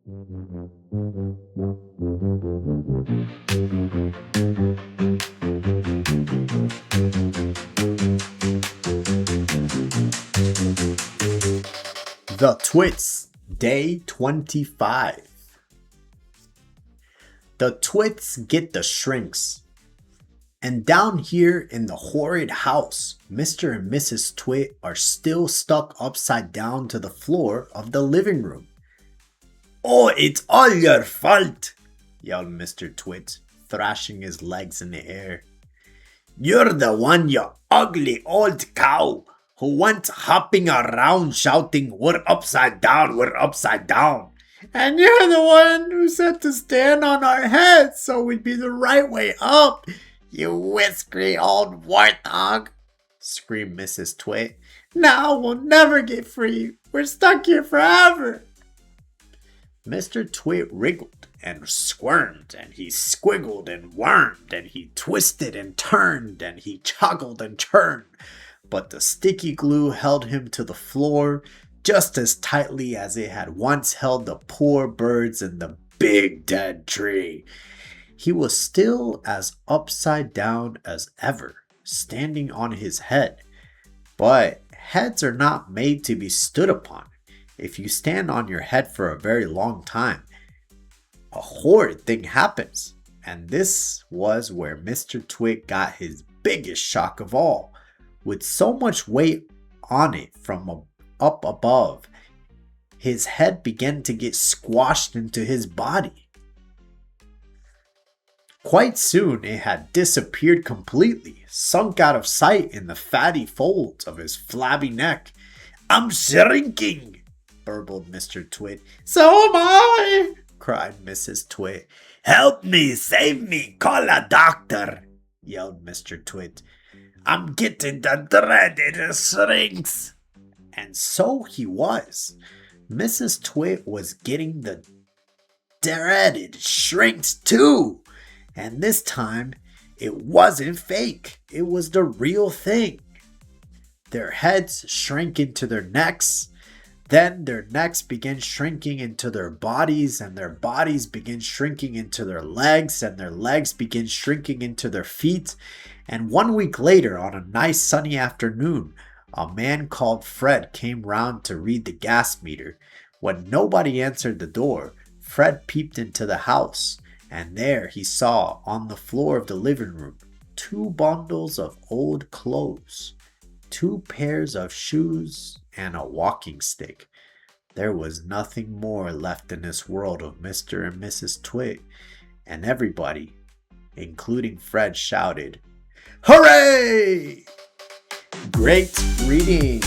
The Twits, Day 25. The Twits get the shrinks. And down here in the horrid house, Mr. and Mrs. Twit are still stuck upside down to the floor of the living room. "Oh, it's all your fault," yelled Mr. Twit, thrashing his legs in the air. "You're the one, you ugly old cow, who went hopping around shouting, 'We're upside down, we're upside down.' And you're the one who said to stand on our heads so we'd be the right way up, you whiskery old warthog," screamed Mrs. Twit. "Now we'll never get free. We're stuck here forever." Mr. Twit wriggled and squirmed, and he squiggled and wormed, and he twisted and turned, and he joggled and churned. But the sticky glue held him to the floor just as tightly as it had once held the poor birds in the big dead tree. He was still as upside down as ever, standing on his head. But heads are not made to be stood upon. If you stand on your head for a very long time, a horrid thing happens. And this was where Mr. Twit got his biggest shock of all. With so much weight on it from up above, his head began to get squashed into his body. Quite soon it had disappeared completely, sunk out of sight in the fatty folds of his flabby neck. "I'm shrinking," burbled Mr. Twit. "So am I," cried Mrs. Twit. "Help me, save me, call a doctor," yelled Mr. Twit. "I'm getting the dreaded shrinks." And so he was. Mrs. Twit was getting the dreaded shrinks too. And this time, it wasn't fake. It was the real thing. Their heads shrank into their necks. Then their necks began shrinking into their bodies, and their bodies began shrinking into their legs, and their legs began shrinking into their feet. And 1 week later, on a nice sunny afternoon, a man called Fred came round to read the gas meter. When nobody answered the door, Fred peeped into the house, and there he saw on the floor of the living room 2 bundles of old clothes, 2 pairs of shoes, and a walking stick. There was nothing more left in this world of Mr. and Mrs. Twit, and everybody, including Fred, shouted, "Hooray!" Great reading!